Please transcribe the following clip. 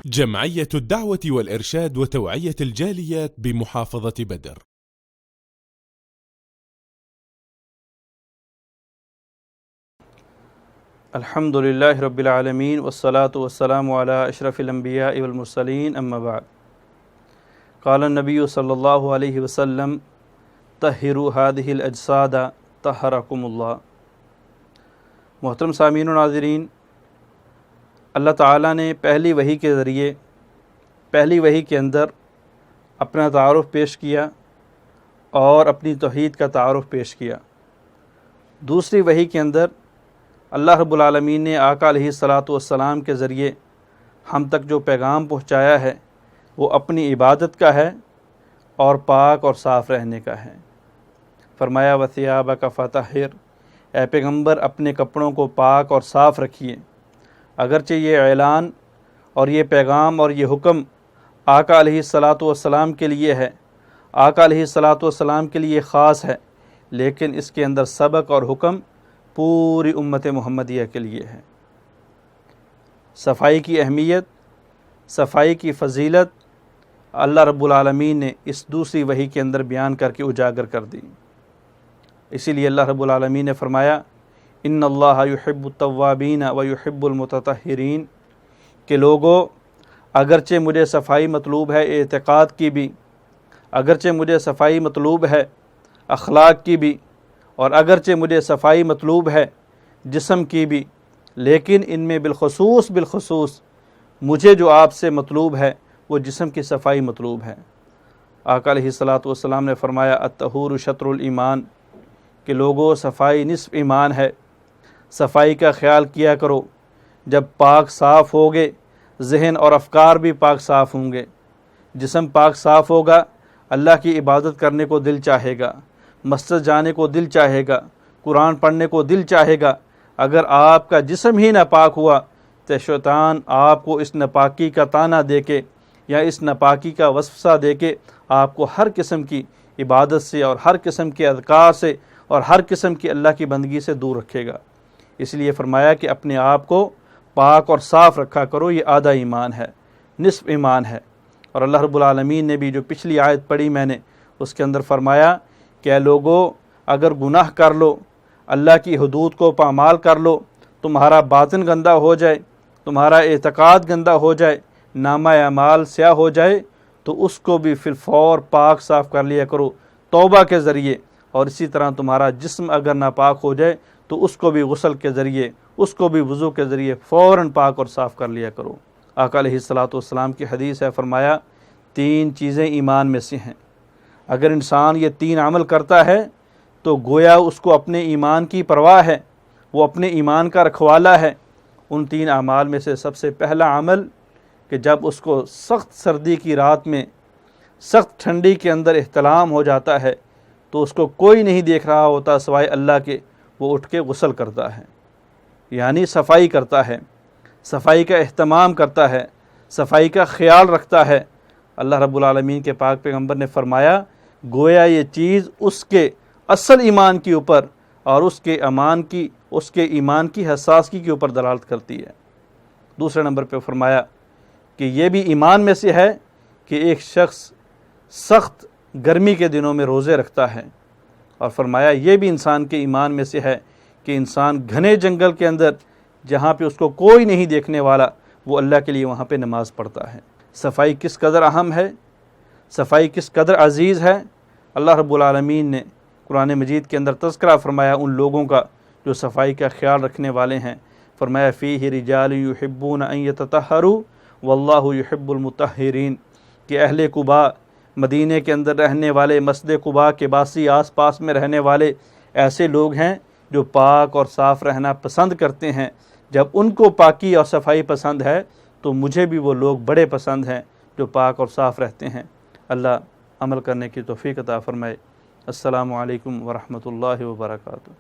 جمعية الدعوة والإرشاد وتوعية الجاليات بمحافظة بدر. الحمد لله رب العالمين والصلاة والسلام على أشرف الأنبياء والمرسلين أما بعد. قال النبي صلى الله عليه وسلم طهروا هذه الأجساد طهركم الله. محترم سامعین و ناظرین، اللہ تعالیٰ نے پہلی وحی کے ذریعے پہلی وحی کے اندر اپنا تعارف پیش کیا اور اپنی توحید کا تعارف پیش کیا۔ دوسری وحی کے اندر اللہ رب العالمین نے آقا علیہ الصلاۃ والسلام کے ذریعے ہم تک جو پیغام پہنچایا ہے وہ اپنی عبادت کا ہے اور پاک اور صاف رہنے کا ہے۔ فرمایا وَثِيَابَكَ فَطَهِّرْ، اے پیغمبر اپنے کپڑوں کو پاک اور صاف رکھیے۔ اگرچہ یہ اعلان اور یہ پیغام اور یہ حکم آقا علیہ الصلاۃ والسلام کے لیے ہے، آقا علیہ الصلاۃ والسلام کے لیے خاص ہے، لیکن اس کے اندر سبق اور حکم پوری امت محمدیہ کے لیے ہے۔ صفائی کی اہمیت، صفائی کی فضیلت اللہ رب العالمین نے اس دوسری وحی کے اندر بیان کر کے اجاگر کر دی۔ اسی لیے اللہ رب العالمین نے فرمایا ان اللہ یحب التوابین و یحب المتطہرین، کہ لوگوں اگرچہ مجھے صفائی مطلوب ہے اعتقاد کی بھی، اگرچہ مجھے صفائی مطلوب ہے اخلاق کی بھی، اور اگرچہ مجھے صفائی مطلوب ہے جسم کی بھی، لیکن ان میں بالخصوص مجھے جو آپ سے مطلوب ہے وہ جسم کی صفائی مطلوب ہے۔ آقا علیہ الصلاۃ والسلام نے فرمایا الطہور شطر الایمان، کہ لوگوں صفائی نصف ایمان ہے، صفائی کا خیال کیا کرو۔ جب پاک صاف ہوگے ذہن اور افکار بھی پاک صاف ہوں گے، جسم پاک صاف ہوگا، اللہ کی عبادت کرنے کو دل چاہے گا، مسجد جانے کو دل چاہے گا، قرآن پڑھنے کو دل چاہے گا۔ اگر آپ کا جسم ہی ناپاک ہوا تو شیطان آپ کو اس ناپاکی کا طعنہ دے کے یا اس ناپاکی کا وسوسہ دے کے آپ کو ہر قسم کی عبادت سے اور ہر قسم کے اذکار سے اور ہر قسم کی اللہ کی بندگی سے دور رکھے گا۔ اس لیے فرمایا کہ اپنے آپ کو پاک اور صاف رکھا کرو، یہ آدھا ایمان ہے، نصف ایمان ہے۔ اور اللہ رب العالمین نے بھی جو پچھلی آیت پڑھی میں نے، اس کے اندر فرمایا کہ اے لوگو اگر گناہ کر لو، اللہ کی حدود کو پامال کر لو، تمہارا باطن گندہ ہو جائے، تمہارا اعتقاد گندہ ہو جائے، نامہ اعمال سیاہ ہو جائے، تو اس کو بھی فی الفور پاک صاف کر لیا کرو توبہ کے ذریعے۔ اور اسی طرح تمہارا جسم اگر ناپاک ہو جائے تو اس کو بھی غسل کے ذریعے، اس کو بھی وضو کے ذریعے فوراً پاک اور صاف کر لیا کرو۔ آقا علیہ الصلاۃ والسلام کی حدیث ہے، فرمایا 3 چیزیں ایمان میں سے ہیں، اگر انسان یہ 3 عمل کرتا ہے تو گویا اس کو اپنے ایمان کی پرواہ ہے، وہ اپنے ایمان کا رکھوالا ہے۔ ان 3 اعمال میں سے سب سے پہلا عمل کہ جب اس کو سخت سردی کی رات میں سخت ٹھنڈی کے اندر احتلام ہو جاتا ہے تو اس کو کوئی نہیں دیکھ رہا ہوتا سوائے اللہ کے، وہ اٹھ کے غسل کرتا ہے، یعنی صفائی کرتا ہے، صفائی کا اہتمام کرتا ہے، صفائی کا خیال رکھتا ہے۔ اللہ رب العالمین کے پاک پیغمبر نے فرمایا گویا یہ چیز اس کے اصل ایمان کے اوپر اور اس کے ایمان کی حساسگی کے اوپر دلالت کرتی ہے۔ دوسرے نمبر پہ فرمایا کہ یہ بھی ایمان میں سے ہے کہ ایک شخص سخت گرمی کے دنوں میں روزے رکھتا ہے، اور فرمایا یہ بھی انسان کے ایمان میں سے ہے کہ انسان گھنے جنگل کے اندر جہاں پہ اس کو کوئی نہیں دیکھنے والا، وہ اللہ کے لیے وہاں پہ نماز پڑھتا ہے۔ صفائی کس قدر اہم ہے، صفائی کس قدر عزیز ہے، اللہ رب العالمین نے قرآن مجید کے اندر تذکرہ فرمایا ان لوگوں کا جو صفائی کا خیال رکھنے والے ہیں۔ فرمایا فیہ رجال یحبون ان یتطہروا واللہ یحب المطہرین، کہ اہل قباء، مدینے کے اندر رہنے والے، مسجد قباء کے باسی آس پاس میں رہنے والے ایسے لوگ ہیں جو پاک اور صاف رہنا پسند کرتے ہیں۔ جب ان کو پاکی اور صفائی پسند ہے تو مجھے بھی وہ لوگ بڑے پسند ہیں جو پاک اور صاف رہتے ہیں۔ اللہ عمل کرنے کی توفیق عطا فرمائے۔ السلام علیکم ورحمۃ اللہ وبرکاتہ۔